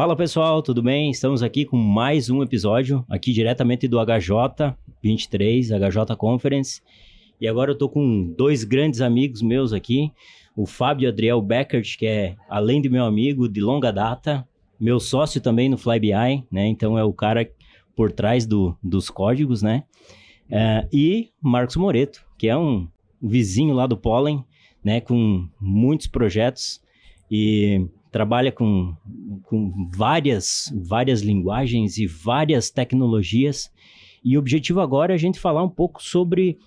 Fala pessoal, tudo bem? Estamos aqui com mais um episódio, aqui diretamente do HJ23, HJ Conference. E agora eu tô com dois grandes amigos meus aqui, o Fábio Adriel Beckert, que é, além de meu amigo de longa data, meu sócio também no FlyBI, né? Então é o cara por trás dos códigos, né? E Marcos Moreto, que é um vizinho lá do Pollen, né? Com muitos projetos e trabalha com várias linguagens e várias tecnologias. E o objetivo agora é a gente falar um pouco sobre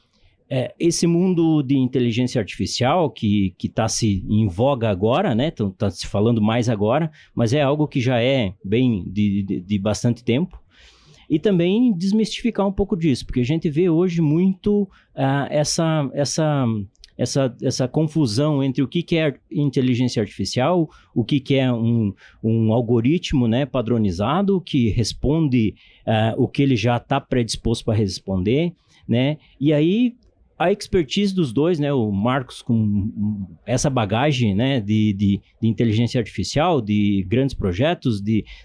esse mundo de inteligência artificial que está em voga agora, né? Então, está se falando mais agora, mas é algo que já é bem de bastante tempo. E também desmistificar um pouco disso, porque a gente vê hoje muito essa confusão entre o que é inteligência artificial, o que é um algoritmo, né, padronizado que responde o que ele já está predisposto para responder, né? E aí a expertise dos dois, né, o Marcos com essa bagagem, né, de inteligência artificial, de grandes projetos,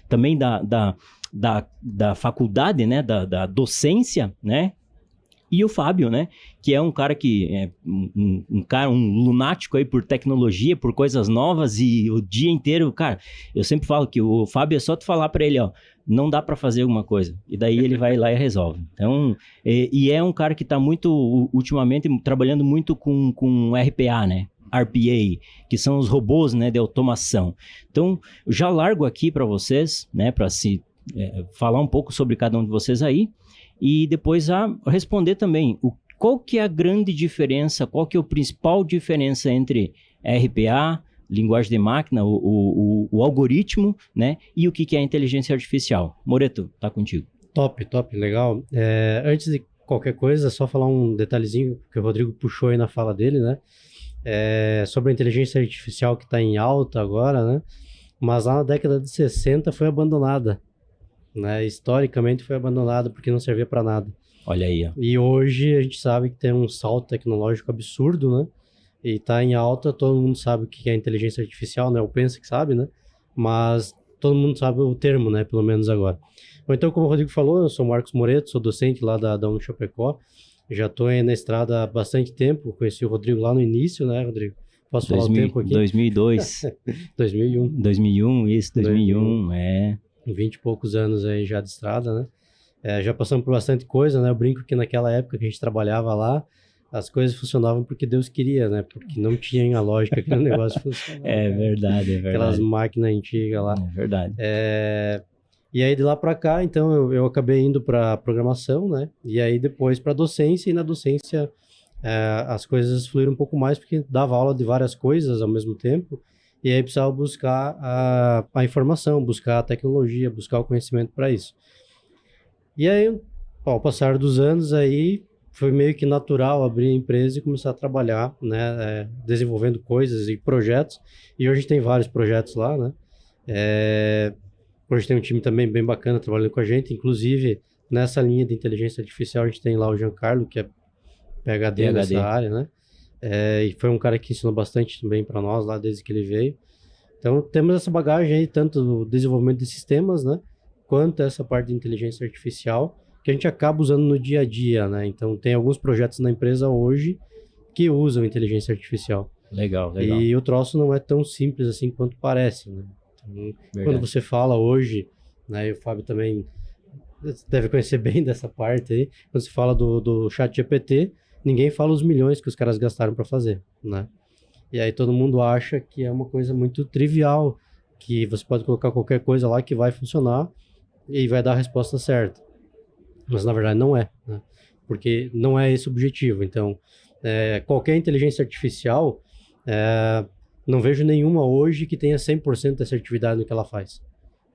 também da faculdade, né, da docência, né? E o Fábio, né, que é um cara que é um lunático aí por tecnologia, por coisas novas e o dia inteiro, cara, eu sempre falo que o Fábio é só tu falar para ele, ó, não dá para fazer alguma coisa, e daí ele vai lá e resolve. Então, e é um cara que tá muito, ultimamente, trabalhando muito com RPA, né, RPA, que são os robôs, né, de automação. Então, eu já largo aqui para vocês, né, para falar um pouco sobre cada um de vocês aí, e depois responder também qual que é a grande diferença, qual que é a principal diferença entre RPA, linguagem de máquina, o algoritmo, né, e o que é a inteligência artificial. Moreto, tá contigo. Top, legal. Antes de qualquer coisa, só falar um detalhezinho que o Rodrigo puxou aí na fala dele, né, sobre a inteligência artificial que está em alta agora, né, mas lá na década de 60 foi abandonada. Né, historicamente foi abandonado porque não servia para nada. Olha aí, ó. E hoje a gente sabe que tem um salto tecnológico absurdo, né? E tá em alta, todo mundo sabe o que é inteligência artificial, né? Ou pensa que sabe, né? Mas todo mundo sabe o termo, né? Pelo menos agora. Então, como o Rodrigo falou, eu sou Marcos Moreto, sou docente lá da Unichapecó. Já estou na estrada há bastante tempo. Conheci o Rodrigo lá no início, né, Rodrigo? Posso falar o tempo aqui? 2002. 2001. 2001, isso, 2001, 20 e poucos anos aí já de estrada, né? Já passamos por bastante coisa, né? Eu brinco que naquela época que a gente trabalhava lá, as coisas funcionavam porque Deus queria, né? Porque não tinha a lógica que o negócio funcionava. É verdade. Aquelas máquinas antigas lá. É verdade. E aí de lá para cá, então, eu acabei indo para programação, né? E aí depois para docência, e na docência as coisas fluíram um pouco mais, porque dava aula de várias coisas ao mesmo tempo. E aí precisava buscar a informação, buscar a tecnologia, buscar o conhecimento para isso. E aí, ao passar dos anos, aí foi meio que natural abrir a empresa e começar a trabalhar, né, desenvolvendo coisas e projetos. E hoje tem vários projetos lá, né? Hoje tem um time também bem bacana trabalhando com a gente. Inclusive, nessa linha de inteligência artificial, a gente tem lá o Giancarlo, que é PhD nessa área, né? E foi um cara que ensinou bastante também para nós lá desde que ele veio. Então temos essa bagagem aí, tanto do desenvolvimento de sistemas, né, quanto essa parte de inteligência artificial, que a gente acaba usando no dia a dia, né? Então tem alguns projetos na empresa hoje que usam inteligência artificial. Legal. E o troço não é tão simples assim quanto parece, né? Então, quando você fala hoje, né, e o Fábio também deve conhecer bem dessa parte aí, quando você fala do ChatGPT, ninguém fala os milhões que os caras gastaram para fazer, né? E aí todo mundo acha que é uma coisa muito trivial, que você pode colocar qualquer coisa lá que vai funcionar e vai dar a resposta certa. Mas na verdade não é, né? Porque não é esse o objetivo. Então, qualquer inteligência artificial, não vejo nenhuma hoje que tenha 100% de assertividade no que ela faz,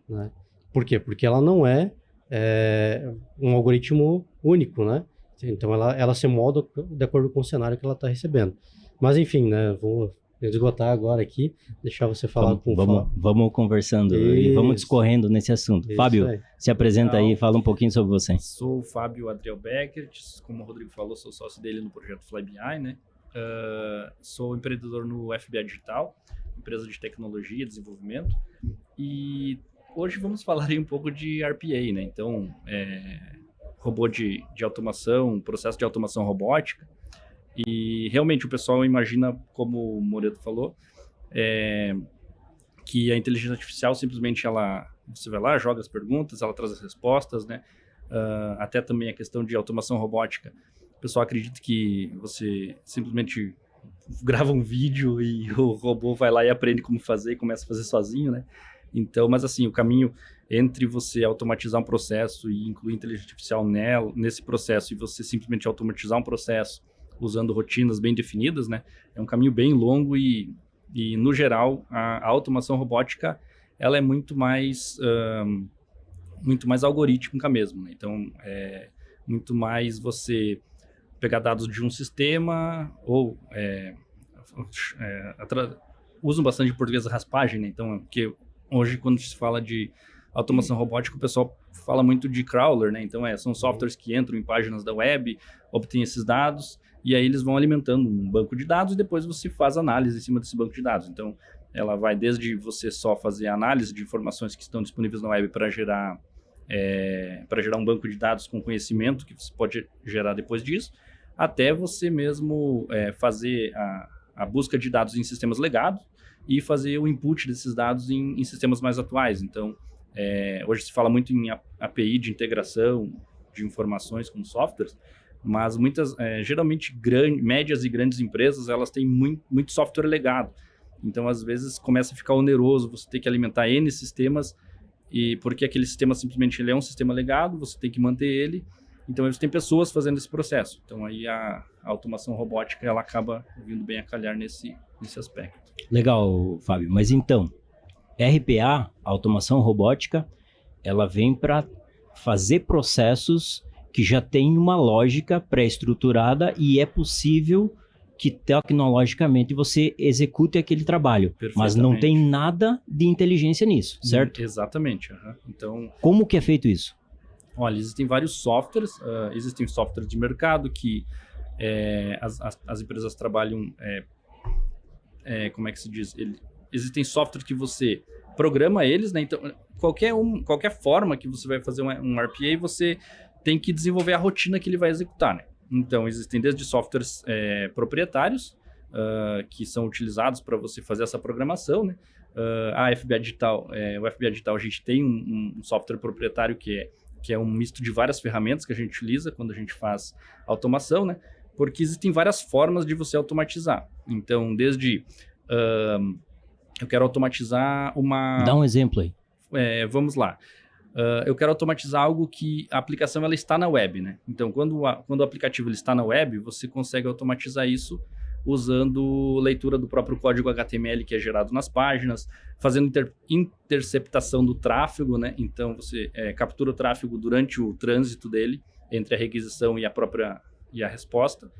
né? Por quê? Porque ela não é um algoritmo único, né? Então, ela se molda de acordo com o cenário que ela está recebendo. Mas, enfim, né? Vou esgotar agora aqui, deixar você falar com o Fábio. Vamos conversando e vamos discorrendo nesse assunto. Fábio, se apresenta aí e fala um pouquinho sobre você. Sou o Fábio Adriel Beckert, como o Rodrigo falou, sou sócio dele no projeto FlyBI, né? Sou empreendedor no FBA Digital, empresa de tecnologia e desenvolvimento. E hoje vamos falar aí um pouco de RPA, né? Então, robô de automação, processo de automação robótica. E realmente o pessoal imagina, como o Moreto falou, que a inteligência artificial simplesmente você vai lá, joga as perguntas, ela traz as respostas, né? Até também a questão de automação robótica. O pessoal acredita que você simplesmente grava um vídeo e o robô vai lá e aprende como fazer e começa a fazer sozinho, né? Então, mas assim, o caminho entre você automatizar um processo e incluir inteligência artificial nesse processo e você simplesmente automatizar um processo usando rotinas bem definidas, né? É um caminho bem longo e no geral, a automação robótica, ela é muito mais algorítmica mesmo, né? Então, muito mais você pegar dados de um sistema ou usam bastante em português raspagem, né? Então, porque hoje quando se fala de automação robótica, o pessoal fala muito de crawler, né? Então, são softwares que entram em páginas da web, obtêm esses dados e aí eles vão alimentando um banco de dados e depois você faz análise em cima desse banco de dados. Então, ela vai desde você só fazer análise de informações que estão disponíveis na web para gerar um banco de dados com conhecimento que você pode gerar depois disso, até você mesmo fazer a busca de dados em sistemas legados e fazer o input desses dados em sistemas mais atuais. Então, hoje se fala muito em API de integração de informações com softwares, mas geralmente médias e grandes empresas, elas têm muito software legado. Então, às vezes, começa a ficar oneroso você ter que alimentar N sistemas, e porque aquele sistema simplesmente ele é um sistema legado, você tem que manter ele. Então, eles têm pessoas fazendo esse processo. Então, aí a automação robótica, ela acaba vindo bem a calhar nesse aspecto. Legal, Fábio. Mas então, RPA, automação robótica, ela vem para fazer processos que já têm uma lógica pré-estruturada e é possível que tecnologicamente você execute aquele trabalho, mas não tem nada de inteligência nisso, certo? Exatamente. Então, como que é feito isso? Olha, existem vários softwares, existem softwares de mercado que as empresas trabalham, como é que se diz? Existem softwares que você programa eles, né? Então, qualquer forma que você vai fazer um RPA, você tem que desenvolver a rotina que ele vai executar, né? Então, existem desde softwares proprietários, que são utilizados para você fazer essa programação, né? O FBA Digital, a gente tem um software proprietário que é um misto de várias ferramentas que a gente utiliza quando a gente faz automação, né? Porque existem várias formas de você automatizar. Então, desde eu quero automatizar uma... Dá um exemplo aí. Vamos lá. Eu quero automatizar algo que a aplicação ela está na web, né? Então, quando o aplicativo ele está na web, você consegue automatizar isso usando leitura do próprio código HTML que é gerado nas páginas, fazendo interceptação do tráfego, né? Então, você captura o tráfego durante o trânsito dele, entre a requisição e a resposta.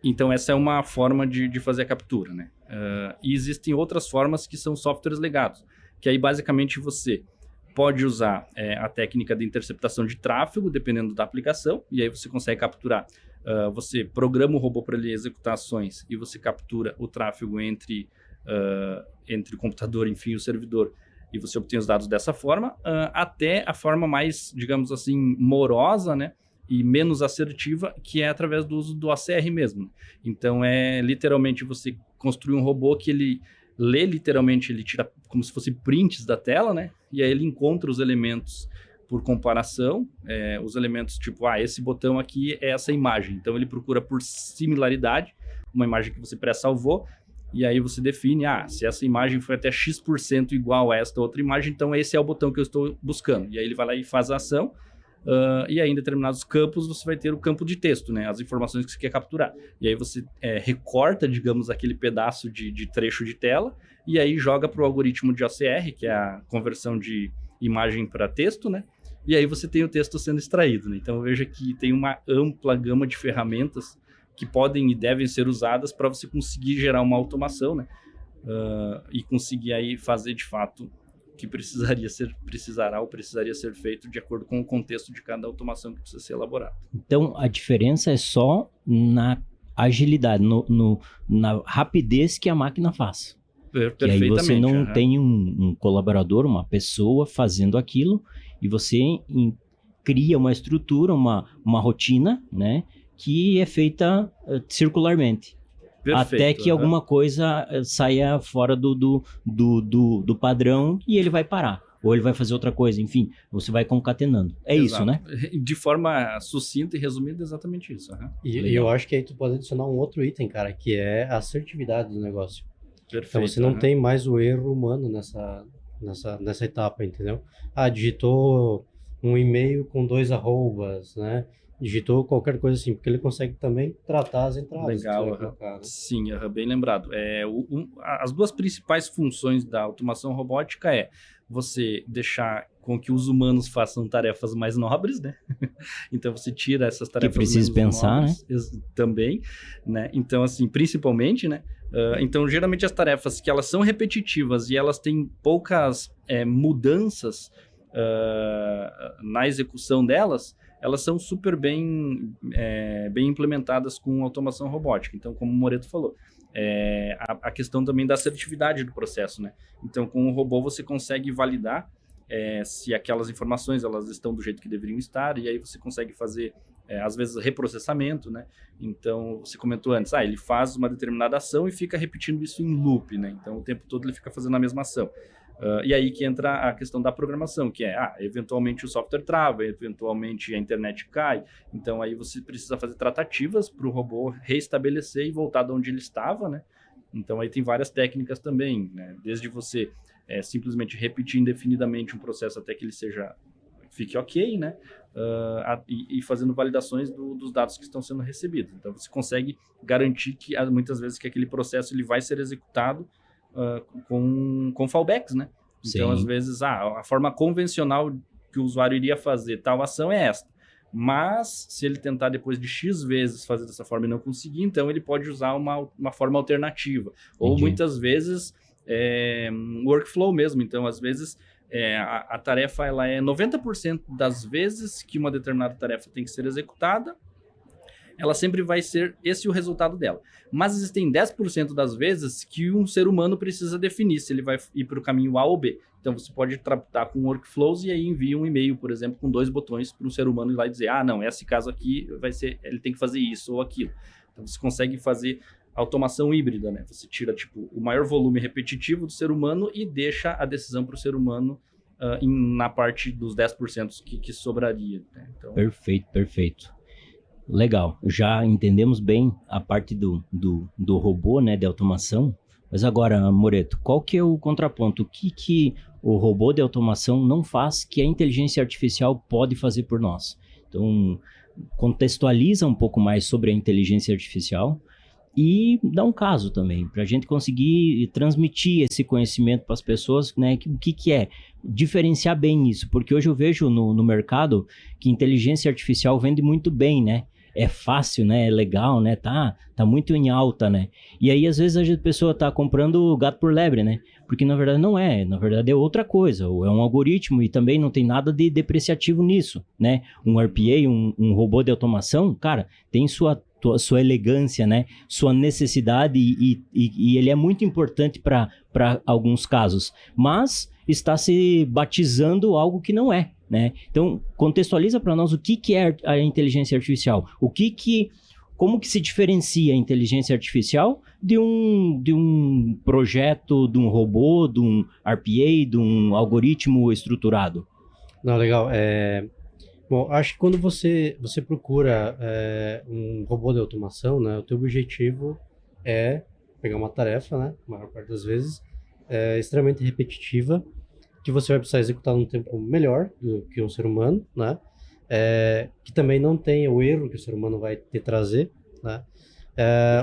Então, essa é uma forma de fazer a captura, né? E existem outras formas que são softwares legados, que aí, basicamente, você pode usar a técnica de interceptação de tráfego, dependendo da aplicação, e aí você consegue capturar. Você programa o robô para ele executar ações e você captura o tráfego entre o computador, enfim, o servidor, e você obtém os dados dessa forma, até a forma mais, digamos assim, morosa, né? E menos assertiva, que é através do uso do ACR mesmo. Então, literalmente você construir um robô que ele lê literalmente, ele tira como se fosse prints da tela, né? E aí ele encontra os elementos por comparação, os elementos tipo, esse botão aqui é essa imagem. Então, ele procura por similaridade, uma imagem que você pré-salvou, e aí você define, se essa imagem foi até X% igual a esta outra imagem, então esse é o botão que eu estou buscando. E aí ele vai lá e faz a ação, e aí em determinados campos você vai ter o campo de texto, né? As informações que você quer capturar. E aí você recorta, digamos, aquele pedaço de trecho de tela, e aí joga para o algoritmo de OCR, que é a conversão de imagem para texto, né? E aí você tem o texto sendo extraído, né? Então veja que tem uma ampla gama de ferramentas que podem e devem ser usadas para você conseguir gerar uma automação, né? E conseguir aí fazer de fato o que precisaria ser feito de acordo com o contexto de cada automação que precisa ser elaborada. Então a diferença é só na agilidade, na rapidez que a máquina faz. Que aí você não Uhum. tem um colaborador, uma pessoa fazendo aquilo, e você cria uma estrutura, uma rotina, né? Que é feita circularmente. Perfeito. Até que Uhum. alguma coisa saia fora do padrão e ele vai parar. Ou ele vai fazer outra coisa, enfim, você vai concatenando. É Exato. isso, né? De forma sucinta e resumida, exatamente isso. Uhum. E eu acho que aí tu pode adicionar um outro item, cara, que é a assertividade do negócio. Perfeito. Então você não tem mais o erro humano nessa etapa, entendeu? Ah, digitou um e-mail com 2 arrobas, né? Digitou qualquer coisa assim, porque ele consegue também tratar as entradas. Legal, colocar, né? Sim, bem lembrado. As duas principais funções da automação robótica é você deixar com que os humanos façam tarefas mais nobres, né? Então você tira essas tarefas que precisa pensar, nobres, né? Também, né? Então assim, principalmente, né? Então geralmente as tarefas que elas são repetitivas e elas têm poucas mudanças na execução delas, elas são super bem implementadas com automação robótica. Então, como o Moreto falou, a questão também da assertividade do processo, né? Então, com o robô você consegue validar se aquelas informações elas estão do jeito que deveriam estar, e aí você consegue fazer, às vezes, reprocessamento, né? Então, você comentou antes, ele faz uma determinada ação e fica repetindo isso em loop, né? Então, o tempo todo ele fica fazendo a mesma ação. E aí que entra a questão da programação, que eventualmente o software trava, eventualmente a internet cai, então aí você precisa fazer tratativas para o robô reestabelecer e voltar de onde ele estava, né? Então aí tem várias técnicas também, né? Desde você simplesmente repetir indefinidamente um processo até que ele fique ok, né? E fazendo validações dos dados que estão sendo recebidos. Então você consegue garantir que muitas vezes que aquele processo ele vai ser executado com fallbacks, né? Então, Sim. às vezes, a forma convencional que o usuário iria fazer tal ação é esta. Mas, se ele tentar depois de X vezes fazer dessa forma e não conseguir, então ele pode usar uma forma alternativa. Ou, muitas vezes, workflow mesmo. Então, às vezes, a tarefa ela é 90% das vezes que uma determinada tarefa tem que ser executada, ela sempre vai ser esse o resultado dela. Mas existem 10% das vezes que um ser humano precisa definir se ele vai ir para o caminho A ou B. Então você pode tratar com workflows e aí envia um e-mail, por exemplo, com 2 botões para um ser humano ir lá e dizer, não, esse caso aqui ele tem que fazer isso ou aquilo. Então você consegue fazer automação híbrida, né? Você tira o maior volume repetitivo do ser humano e deixa a decisão para o ser humano na parte dos 10% que sobraria, né? Então... Perfeito. Legal, já entendemos bem a parte do robô, né, de automação, mas agora, Moreto, qual que é o contraponto? O que o robô de automação não faz que a inteligência artificial pode fazer por nós? Então, contextualiza um pouco mais sobre a inteligência artificial e dá um caso também, para a gente conseguir transmitir esse conhecimento para as pessoas, né, o que é, diferenciar bem isso, porque hoje eu vejo no mercado que inteligência artificial vende muito bem, né? É fácil, né? É legal, né? Tá muito em alta, né? E aí, às vezes, a pessoa tá comprando gato por lebre, né? Porque, na verdade, não é. Na verdade, é outra coisa. Ou é um algoritmo e também não tem nada de depreciativo nisso, né? Um RPA, um robô de automação, cara, tem sua elegância, né? Sua necessidade e ele é muito importante para alguns casos. Mas está se batizando algo que não é, né? Então, contextualiza para nós o que é a inteligência artificial. Como que se diferencia a inteligência artificial de um projeto, de um robô, de um RPA, de um algoritmo estruturado? Não, legal. Bom, acho que quando você procura um robô de automação, né, o teu objetivo é pegar uma tarefa, né, a maior parte das vezes, extremamente repetitiva, que você vai precisar executar num tempo melhor do que um ser humano, né? Que também não tem o erro que o ser humano vai te trazer, né?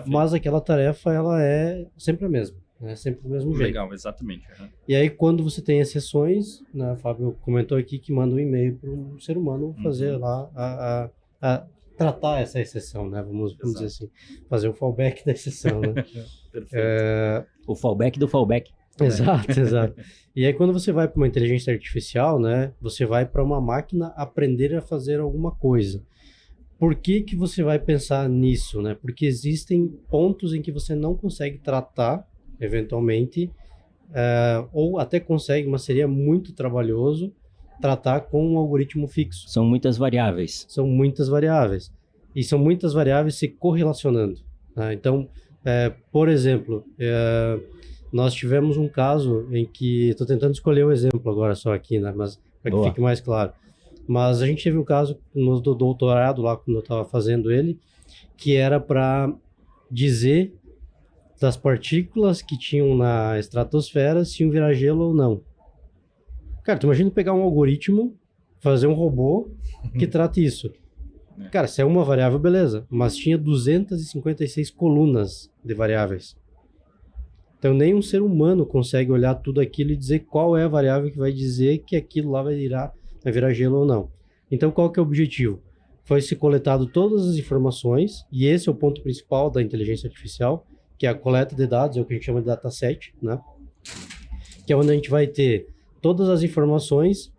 Mas aquela tarefa, ela é sempre a mesma, né? Sempre do mesmo jeito. Legal, exatamente. Uhum. E aí, quando você tem exceções, né? O Fábio comentou aqui que manda um e-mail para um ser humano fazer lá tratar essa exceção, né? Vamos dizer assim, fazer o fallback da exceção, né? Perfeito. O fallback do fallback. Exato. E aí, quando você vai para uma inteligência artificial, né, você vai para uma máquina aprender a fazer alguma coisa. Por que você vai pensar nisso, né? Porque existem pontos em que você não consegue tratar eventualmente, ou até consegue, mas seria muito trabalhoso tratar com um algoritmo fixo. São muitas variáveis. São muitas variáveis. E são muitas variáveis se correlacionando. Né? Então, por exemplo, nós tivemos um caso em que... Estou tentando escolher o exemplo agora só aqui, né? Mas para que fique mais claro. Mas a gente teve um caso no doutorado lá, quando eu estava fazendo ele, que era para dizer das partículas que tinham na estratosfera se iam virar gelo ou não. Cara, tu imagina pegar um algoritmo, fazer um robô que trate isso. Cara, se é uma variável, beleza. Mas tinha 256 colunas de variáveis. Então, nem um ser humano consegue olhar tudo aquilo e dizer qual é a variável que vai dizer que aquilo lá vai virar gelo ou não. Então, qual que é o objetivo? Foi se coletado todas as informações, e esse é o ponto principal da inteligência artificial, que é a coleta de dados, é o que a gente chama de dataset, né? Que é onde a gente vai ter todas as informações,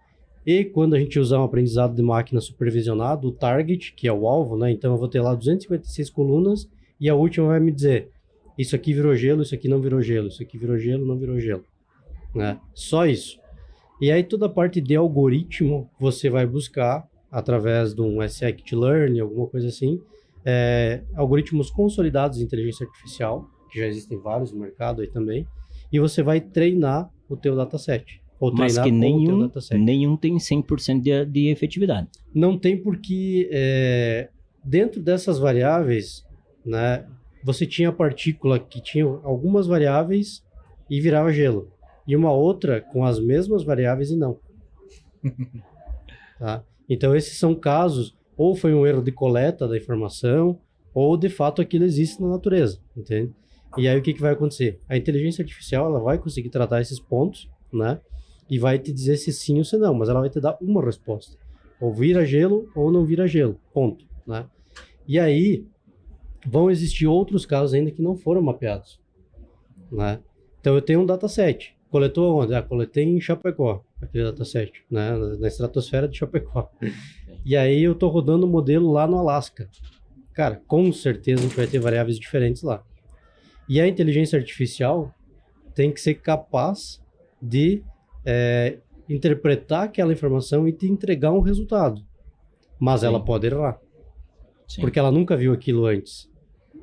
e quando a gente usar um aprendizado de máquina supervisionado, o target, que é o alvo, né? Então eu vou ter lá 256 colunas, e a última vai me dizer, isso aqui virou gelo, isso aqui não virou gelo, isso aqui virou gelo, não virou gelo. Né? Só isso. E aí toda a parte de algoritmo, você vai buscar, através de um scikit-learn, alguma coisa assim, algoritmos consolidados de inteligência artificial, que já existem vários no mercado aí também, e você vai treinar o teu dataset. Ou mas que nenhum tem 100% de efetividade. Não tem porque dentro dessas variáveis, né, você tinha partícula que tinha algumas variáveis e virava gelo. E uma outra com as mesmas variáveis e não. Tá? Então esses são casos, ou foi um erro de coleta da informação, ou de fato aquilo existe na natureza, entende? E aí o que vai acontecer? A inteligência artificial ela vai conseguir tratar esses pontos, né? E vai te dizer se sim ou se não, mas ela vai te dar uma resposta. Ou vira gelo ou não vira gelo, ponto, né? E aí vão existir outros casos ainda que não foram mapeados, né? Então eu tenho um dataset. Coletou onde? Coletei em Chapecó, aquele dataset, né? Na estratosfera de Chapecó. E aí eu tô rodando o modelo lá no Alasca. Cara, com certeza a gente vai ter variáveis diferentes lá. E a inteligência artificial tem que ser capaz de interpretar aquela informação e te entregar um resultado. Mas ela pode errar. Sim. Porque ela nunca viu aquilo antes.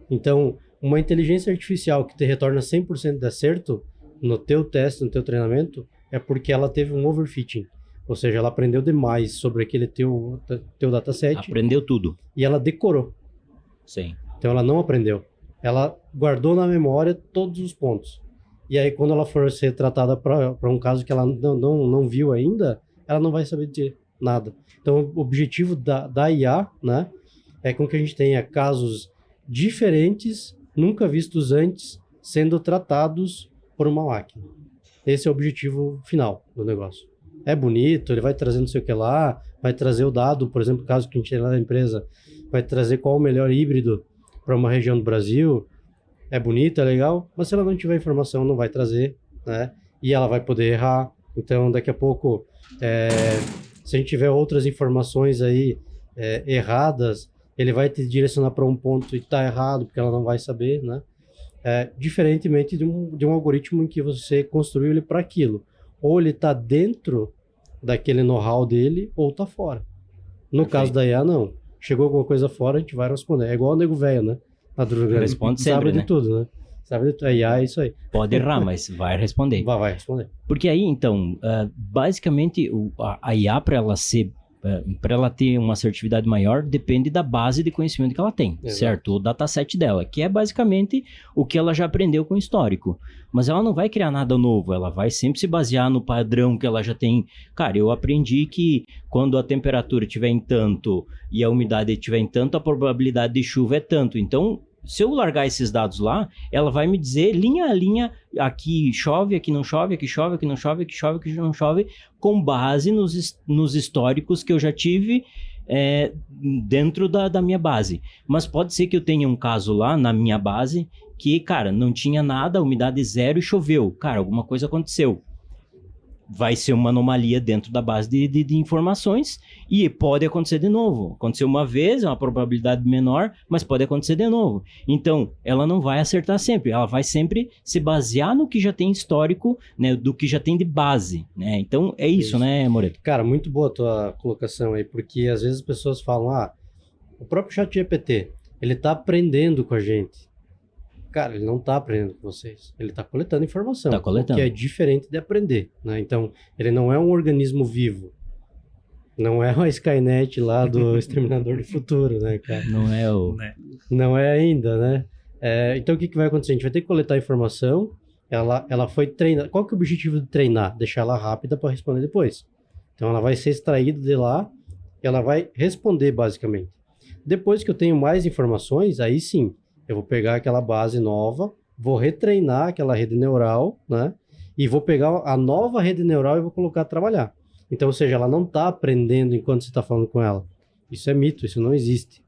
Então, uma inteligência artificial que te retorna 100% de acerto no teu teste, no teu treinamento, é porque ela teve um overfitting. Ou seja, ela aprendeu demais sobre aquele teu dataset. Aprendeu tudo. E ela decorou. Sim. Então, ela não aprendeu. Ela guardou na memória todos os pontos. E aí, quando ela for ser tratada para um caso que ela não viu ainda, ela não vai saber de nada. Então, o objetivo da IA, né, é com que a gente tenha casos diferentes, nunca vistos antes, sendo tratados por uma máquina. Esse é o objetivo final do negócio. É bonito, ele vai trazer não sei o que lá, vai trazer o dado, por exemplo, o caso que a gente tem lá na empresa, vai trazer qual o melhor híbrido para uma região do Brasil. É bonito, é legal, mas se ela não tiver informação, não vai trazer, né? E ela vai poder errar. Então, daqui a pouco, se a gente tiver outras informações aí erradas, ele vai te direcionar para um ponto e tá errado, porque ela não vai saber, né? Diferentemente de um algoritmo em que você construiu ele para aquilo. Ou ele está dentro daquele know-how dele, ou está fora. No caso da IA, não. Chegou alguma coisa fora, a gente vai responder. É igual o nego velho, né? Responde sempre, sabe né? de tudo, né? Sabe de tudo. A IA é isso aí. Pode errar, mas vai responder. Vai responder. Porque aí, então, basicamente, a IA, para ela ter uma assertividade maior, depende da base de conhecimento que ela tem, certo? O dataset dela, que é basicamente o que ela já aprendeu com o histórico. Mas ela não vai criar nada novo, ela vai sempre se basear no padrão que ela já tem. Cara, eu aprendi que quando a temperatura estiver em tanto e a umidade estiver em tanto, a probabilidade de chuva é tanto. Então, se eu largar esses dados lá, ela vai me dizer linha a linha, aqui chove, aqui não chove, aqui chove, aqui não chove, aqui chove, aqui não chove, com base nos históricos que eu já tive dentro da minha base. Mas pode ser que eu tenha um caso lá na minha base que, cara, não tinha nada, umidade zero e choveu. Cara, alguma coisa aconteceu. vai ser uma anomalia dentro da base de informações e pode acontecer de novo. Aconteceu uma vez, é uma probabilidade menor, mas pode acontecer de novo. Então, ela não vai acertar sempre, ela vai sempre se basear no que já tem histórico, né, do que já tem de base, né? Então, é isso, né, Moreto? Cara, muito boa a tua colocação aí, porque às vezes as pessoas falam, o próprio ChatGPT, ele tá aprendendo com a gente. Cara, ele não está aprendendo com vocês. Ele está coletando informação. Tá coletando. O que é diferente de aprender, né? Então, ele não é um organismo vivo. Não é uma Skynet lá do Exterminador do Futuro, né, cara? Não é o... Não é ainda, né? Então, o que vai acontecer? A gente vai ter que coletar informação. Ela foi treinada. Qual que é o objetivo de treinar? Deixar ela rápida para responder depois. Então, ela vai ser extraída de lá e ela vai responder, basicamente. Depois que eu tenho mais informações, aí sim, eu vou pegar aquela base nova, vou retreinar aquela rede neural, né? E vou pegar a nova rede neural e vou colocar a trabalhar. Então, ou seja, ela não está aprendendo enquanto você está falando com ela. Isso é mito, isso não existe.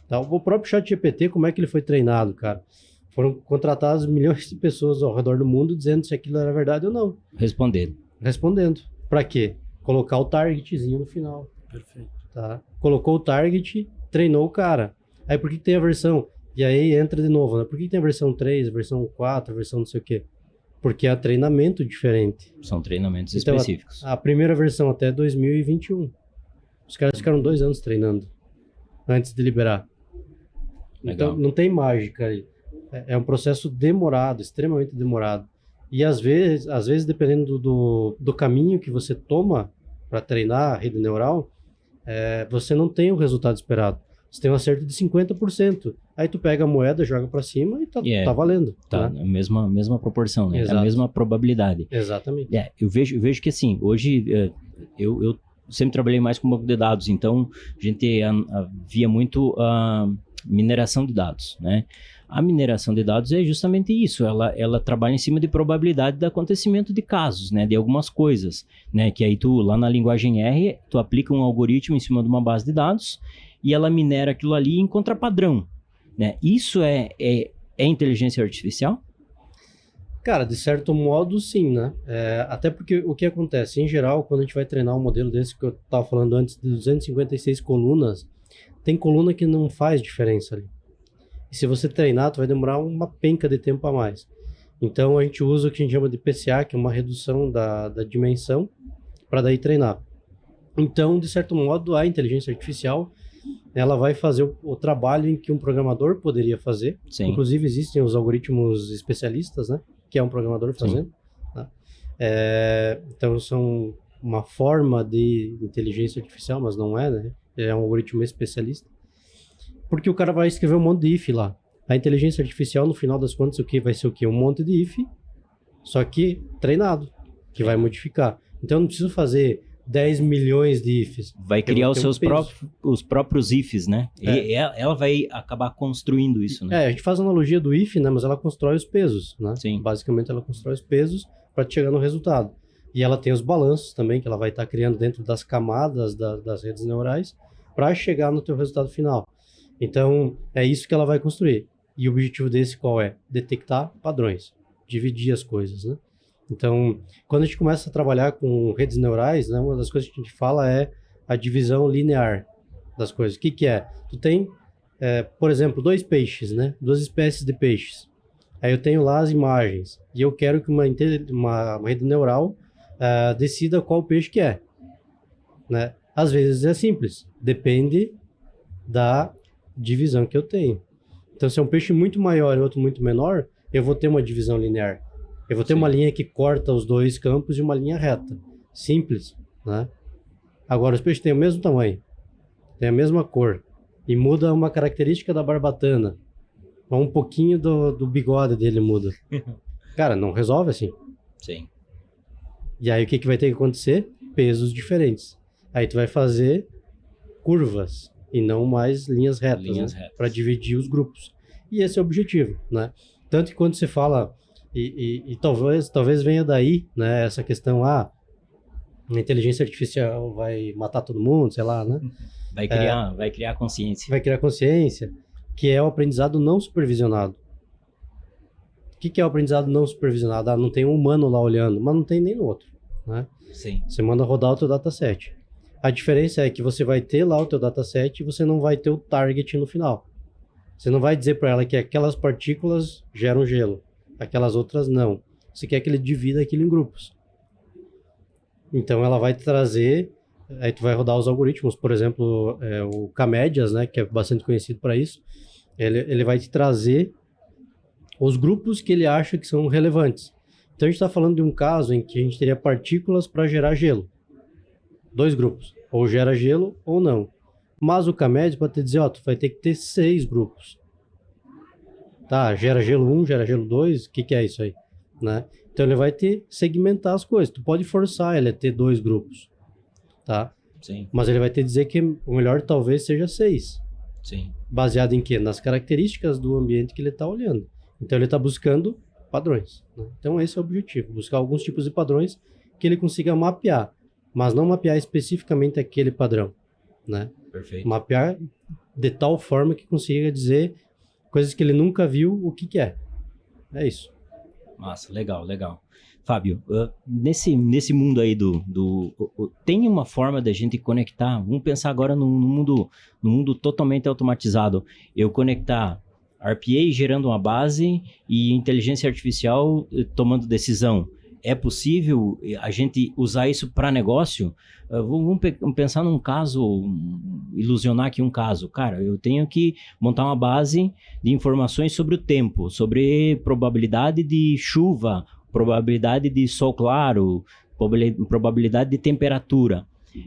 Tá? O próprio ChatGPT, como é que ele foi treinado, cara? Foram contratadas milhões de pessoas ao redor do mundo dizendo se aquilo era verdade ou não. Respondendo. Para quê? Colocar o targetzinho no final. Perfeito. Tá? Colocou o target, treinou o cara. Aí por que tem a versão? E aí entra de novo, né? Por que tem a versão 3, a versão 4, a versão não sei o quê? Porque é treinamento diferente. São treinamentos então, específicos. A primeira versão até 2021. Os caras ficaram 2 anos treinando antes de liberar. Legal. Então, não tem mágica aí. É um processo demorado, extremamente demorado. E às vezes dependendo do caminho que você toma para treinar a rede neural, você não tem o resultado esperado. Você tem um acerto de 50%. Aí tu pega a moeda, joga para cima e tá valendo. Tá, né? a mesma proporção, né? Exato. A mesma probabilidade. Exatamente. Eu vejo que assim, hoje eu sempre trabalhei mais com banco de dados, então a gente via muito a mineração de dados, né? A mineração de dados é justamente isso, ela trabalha em cima de probabilidade de acontecimento de casos, né? De algumas coisas, né? Que aí tu, lá na linguagem R, tu aplica um algoritmo em cima de uma base de dados e ela minera aquilo ali e encontra padrão, né? Isso é inteligência artificial? Cara, de certo modo, sim, né? Até porque o que acontece, em geral, quando a gente vai treinar um modelo desse que eu estava falando antes, de 256 colunas, tem coluna que não faz diferença ali. E se você treinar, tu vai demorar uma penca de tempo a mais. Então, a gente usa o que a gente chama de PCA, que é uma redução da dimensão, para daí treinar. Então, de certo modo, a inteligência artificial, ela vai fazer o trabalho em que um programador poderia fazer. Sim. Inclusive, existem os algoritmos especialistas, né? Que é um programador fazendo. Tá? Então, são uma forma de inteligência artificial, mas não é, né? É um algoritmo especialista. Porque o cara vai escrever um monte de if lá. A inteligência artificial, no final das contas, vai ser o quê? Um monte de if, só que treinado, que vai modificar. Então, eu não preciso fazer 10 milhões de ifs. Vai criar os próprios ifs, né? E ela vai acabar construindo isso, né? A gente faz a analogia do if, né? Mas ela constrói os pesos, né? Sim. Basicamente, ela constrói os pesos para chegar no resultado. E ela tem os balanços também, que ela vai estar criando dentro das camadas das redes neurais para chegar no teu resultado final. Então, é isso que ela vai construir. E o objetivo desse qual é? Detectar padrões. Dividir as coisas, né? Então, quando a gente começa a trabalhar com redes neurais, né, uma das coisas que a gente fala é a divisão linear das coisas. O que é? Tu tem, por exemplo, 2 peixes, né? 2 espécies de peixes. Aí eu tenho lá as imagens. E eu quero que uma rede neural decida qual peixe que é. Né? Às vezes é simples. Depende da divisão que eu tenho. Então, se é um peixe muito maior e outro muito menor, eu vou ter uma divisão linear. Eu vou ter uma linha que corta os 2 campos e uma linha reta. Simples, né? Agora, os peixes têm o mesmo tamanho, têm a mesma cor, e muda uma característica da barbatana. Ou um pouquinho do bigode dele muda. Cara, não resolve assim. Sim. E aí, o que vai ter que acontecer? Pesos diferentes. Aí, tu vai fazer curvas e não mais linhas retas. Para dividir os grupos. E esse é o objetivo, né? Tanto que quando você fala... E talvez venha daí, né, essa questão, a inteligência artificial vai matar todo mundo, sei lá, né? Vai criar consciência. Vai criar consciência, que é o aprendizado não supervisionado. O que é o aprendizado não supervisionado? Não tem um humano lá olhando, mas não tem nem no outro. né? Sim. Você manda rodar o teu dataset. A diferença é que você vai ter lá o teu dataset e você não vai ter o target no final. Você não vai dizer para ela que aquelas partículas geram gelo, aquelas outras não. Você quer que ele divida aquilo em grupos. Então ela vai trazer, aí tu vai rodar os algoritmos, por exemplo, o Camédias, né, que é bastante conhecido para isso. Ele vai te trazer os grupos que ele acha que são relevantes. Então a gente está falando de um caso em que a gente teria partículas para gerar gelo. 2 grupos, ou gera gelo ou não. Mas o Camédias pode te dizer, ó, tu vai ter que ter 6 grupos. Tá, gera gelo 1, gera gelo 2, o que é isso aí? Né? Então ele vai te segmentar as coisas. Tu pode forçar ele a ter 2 grupos, tá? Sim. Mas ele vai te dizer que o melhor talvez seja 6. Sim. Baseado em quê? Nas características do ambiente que ele está olhando. Então ele está buscando padrões, né? Então esse é o objetivo, buscar alguns tipos de padrões que ele consiga mapear, mas não mapear especificamente aquele padrão, né? Perfeito. Mapear de tal forma que consiga dizer coisas que ele nunca viu o que é. É isso. Massa, legal, legal. Fábio, nesse mundo aí tem uma forma da gente conectar, vamos pensar agora no mundo totalmente automatizado, eu conectar RPA gerando uma base e inteligência artificial tomando decisão. É possível a gente usar isso para negócio? Vamos pensar num caso, ilusionar aqui um caso. Cara, eu tenho que montar uma base de informações sobre o tempo, sobre probabilidade de chuva, probabilidade de sol claro, probabilidade de temperatura.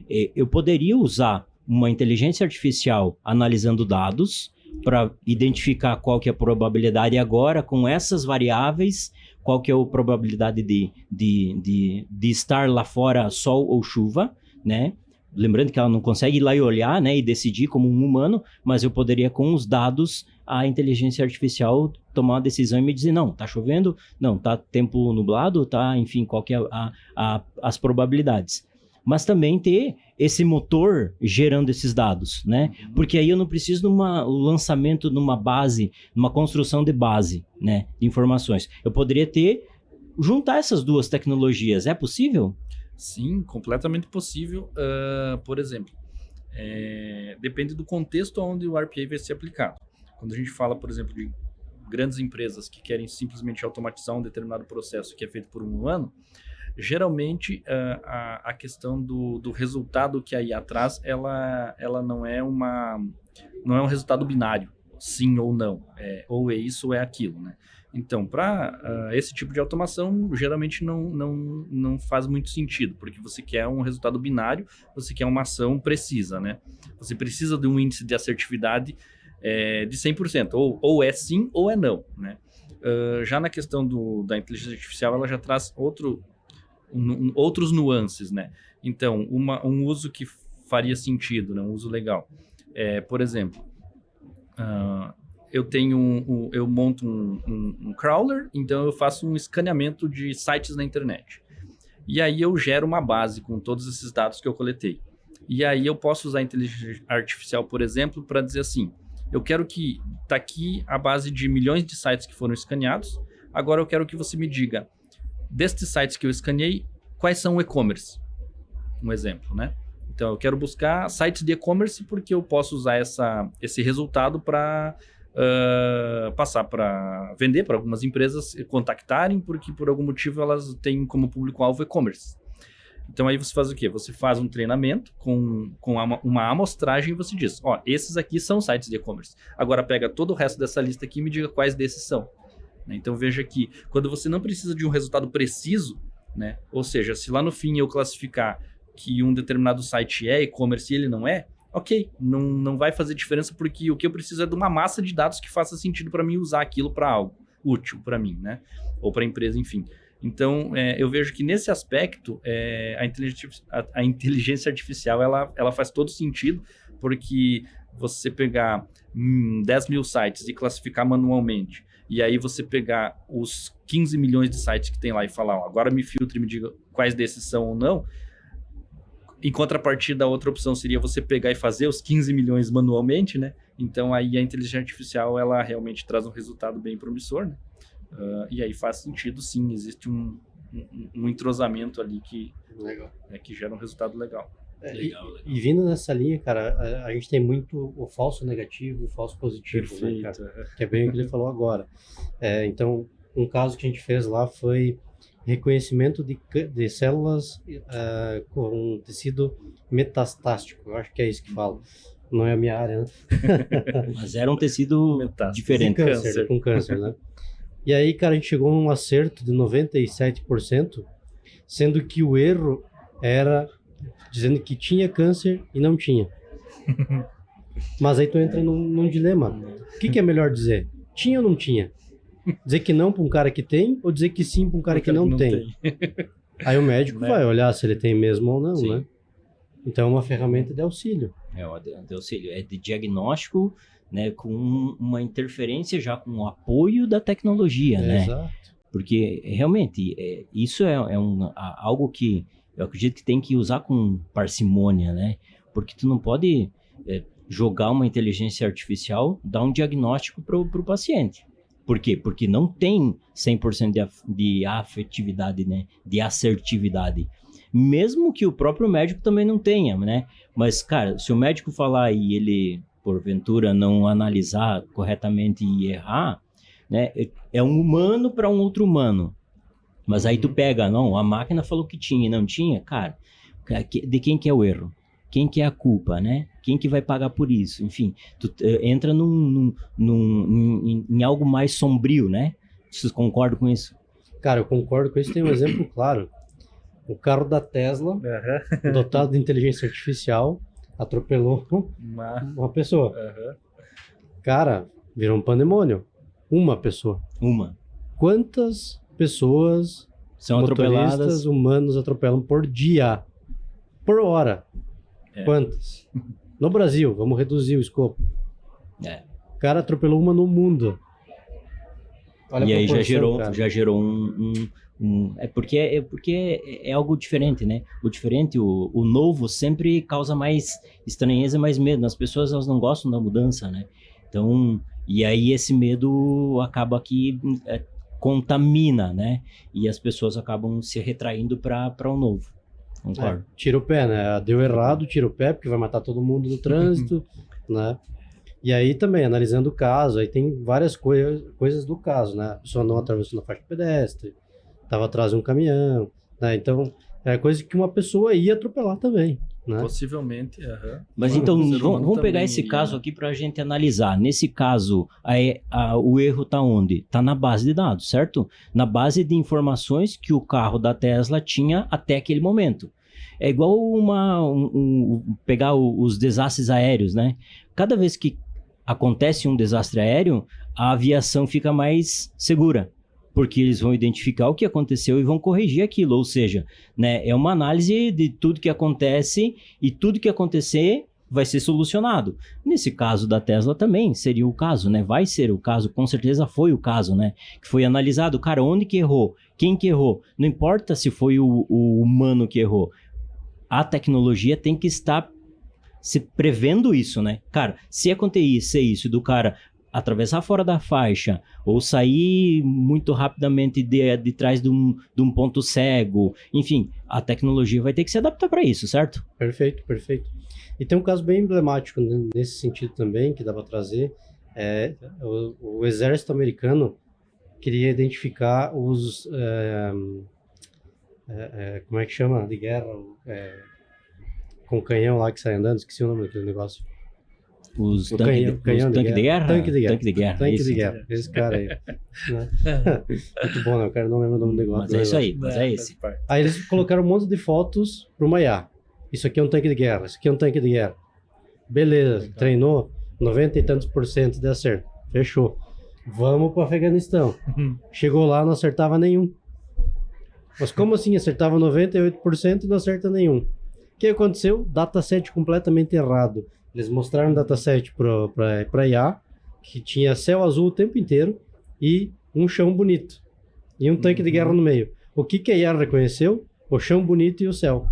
Eu poderia usar uma inteligência artificial analisando dados para identificar qual que é a probabilidade agora com essas variáveis, qual que é a probabilidade de estar lá fora sol ou chuva, né? Lembrando que ela não consegue ir lá e olhar, né, e decidir como um humano, mas eu poderia, com os dados, a inteligência artificial tomar uma decisão e me dizer, não, tá chovendo, não, tá tempo nublado, tá, enfim, qual que é as probabilidades. Mas também ter esse motor gerando esses dados, né? Porque aí eu não preciso de um lançamento numa base, numa construção de base, né, de informações. Eu poderia juntar essas duas tecnologias. É possível? Sim, completamente possível. Por exemplo, depende do contexto onde o RPA vai ser aplicado. Quando a gente fala, por exemplo, de grandes empresas que querem simplesmente automatizar um determinado processo que é feito por um humano, geralmente a questão do resultado que aí atrás, ela não é um resultado binário, sim ou não, ou é isso ou é aquilo, né? Então, para esse tipo de automação, geralmente não faz muito sentido, porque você quer um resultado binário, você quer uma ação precisa, né? Você precisa de um índice de assertividade de 100%, ou é sim ou é não, né? Já na questão da inteligência artificial, ela já traz outros nuances, né? Então, um uso que faria sentido, né? Um uso legal. Por exemplo, eu monto um crawler, então eu faço um escaneamento de sites na internet. E aí eu gero uma base com todos esses dados que eu coletei. E aí eu posso usar a inteligência artificial, por exemplo, para dizer assim, eu quero que tá aqui a base de milhões de sites que foram escaneados, agora eu quero que você me diga, destes sites que eu escaneei, quais são o e-commerce? Um exemplo, né? Então, eu quero buscar sites de e-commerce porque eu posso usar esse resultado para passar para vender para algumas empresas contactarem, porque por algum motivo elas têm como público-alvo e-commerce. Então, aí você faz o quê? Você faz um treinamento com uma amostragem e você diz, esses aqui são sites de e-commerce. Agora, pega todo o resto dessa lista aqui e me diga quais desses são. Então, veja que quando você não precisa de um resultado preciso, né? Ou seja, se lá no fim eu classificar que um determinado site é e-commerce e ele não é, ok, não vai fazer diferença porque o que eu preciso é de uma massa de dados que faça sentido para mim usar aquilo para algo útil para mim, né? Ou para a empresa, enfim. Então, eu vejo que nesse aspecto, a inteligência artificial, ela faz todo sentido, porque você pegar 10 mil sites e classificar manualmente, e aí você pegar os 15 milhões de sites que tem lá e falar, agora me filtre e me diga quais desses são ou não, em contrapartida, a outra opção seria você pegar e fazer os 15 milhões manualmente, né? Então, aí a inteligência artificial, ela realmente traz um resultado bem promissor, né? E aí faz sentido, sim, existe um entrosamento ali que Legal. que gera um resultado legal. Legal. E vindo nessa linha, cara, a gente tem muito o falso negativo e o falso positivo, né, cara? Que é bem o que ele falou agora. Então, um caso que a gente fez lá foi reconhecimento de células com tecido metastático. Eu acho que é isso que fala. Não é a minha área, né? Mas era um tecido diferente. Com câncer, né? E aí, cara, a gente chegou a um acerto de 97%, sendo que o erro era dizendo que tinha câncer e não tinha. Mas aí tu entra num dilema. O que é melhor dizer? Tinha ou não tinha? Dizer que não para um cara que tem ou dizer que sim para um cara que não tem? Aí o médico vai olhar se ele tem mesmo ou não, né? Então é uma ferramenta de auxílio. De auxílio. É de diagnóstico, né, com uma interferência já com o apoio da tecnologia, né? Exato. Porque realmente isso é algo que eu acredito que tem que usar com parcimônia, né? Porque tu não pode jogar uma inteligência artificial, dar um diagnóstico para o paciente. Por quê? Porque não tem 100% de afetividade, né? De assertividade. Mesmo que o próprio médico também não tenha, né? Mas, cara, se o médico falar e ele, porventura, não analisar corretamente e errar, né? É um humano para um outro humano. Mas aí tu pega, não, a máquina falou que tinha e não tinha, cara, de quem que é o erro? Quem que é a culpa, né? Quem que vai pagar por isso? Enfim, tu entra em algo mais sombrio, né? Vocês concordam com isso? Cara, eu concordo com isso. Tem um exemplo claro. O carro da Tesla, dotado de inteligência artificial, atropelou uma pessoa. Cara, virou um pandemônio. Uma pessoa. Quantas pessoas são atropeladas, humanos atropelam por dia? Por hora? Quantas? No Brasil, vamos reduzir o escopo. O cara atropelou uma no mundo. Olha, e aí já gerou porque é algo diferente, né? O diferente, o novo sempre causa mais estranheza, mais medo. As pessoas, elas não gostam da mudança, né? Então, e aí esse medo acaba que contamina, né? E as pessoas acabam se retraindo para o novo. Concordo. Tira o pé, né? Deu errado, tira o pé, porque vai matar todo mundo no trânsito, né? E aí também, analisando o caso, aí tem várias coisas do caso, né? A pessoa não atravessou na faixa de pedestre, estava atrás de um caminhão, né? Então, é coisa que uma pessoa ia atropelar também, né? Possivelmente, Mas então, vamos pegar esse caso aqui para a gente analisar. Nesse caso, o erro está onde? Está na base de dados, certo? Na base de informações que o carro da Tesla tinha até aquele momento. É igual pegar os desastres aéreos, né? Cada vez que acontece um desastre aéreo, a aviação fica mais segura, porque eles vão identificar o que aconteceu e vão corrigir aquilo. Ou seja, né, é uma análise de tudo que acontece e tudo que acontecer vai ser solucionado. Nesse caso da Tesla também seria o caso, né? Vai ser o caso, com certeza foi o caso, né? Que foi analisado, cara, onde que errou? Quem que errou? Não importa se foi o humano que errou. A tecnologia tem que estar se prevendo isso, né? Cara, se acontecer isso do cara atravessar fora da faixa ou sair muito rapidamente de trás de um ponto cego, enfim, a tecnologia vai ter que se adaptar para isso, certo? Perfeito. E tem um caso bem emblemático nesse sentido também, que dá para trazer, o exército americano queria identificar os... como é que chama? De guerra, com canhão lá que sai andando, esqueci o nome daquele negócio. Os tanque de guerra? Tanque de guerra. Esse cara aí. Né? Muito bom, né? O cara não lembra o nome do negócio. Mas é isso aí, mas é esse. Aí eles colocaram um monte de fotos pro Maiá. Isso aqui é um tanque de guerra, isso aqui é um tanque de guerra. Beleza, treinou, 90 e tantos % deu certo. Fechou. Vamos pro Afeganistão. Chegou lá, não acertava nenhum. Mas como assim? Acertava 98% e não acerta nenhum. O que aconteceu? Dataset completamente errado. Eles mostraram o dataset para IA, que tinha céu azul o tempo inteiro e um chão bonito. E um tanque de guerra no meio. O que a IA reconheceu? O chão bonito e o céu.